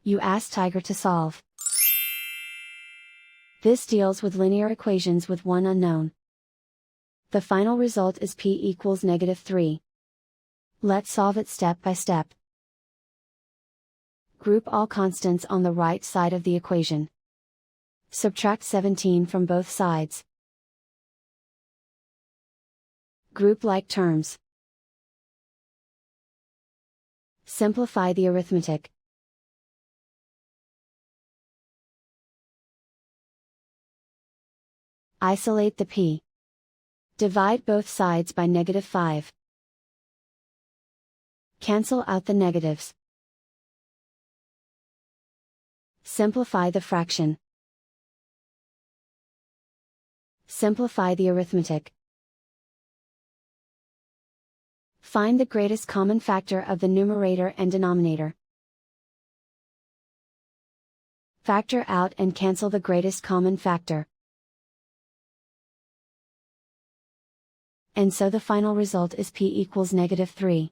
You ask Tiger to solve. This deals with linear equations with one unknown. The final result is p equals -3. Let's solve it step by step. Group all constants on the right side of the equation. Subtract 17 from both sides. Group like terms. Simplify the arithmetic. Isolate the p. Divide both sides by -5. Cancel out the negatives. Simplify the fraction. Simplify the arithmetic. Find the greatest common factor of the numerator and denominator. Factor out and cancel the greatest common factor. And so the final result is p equals -3.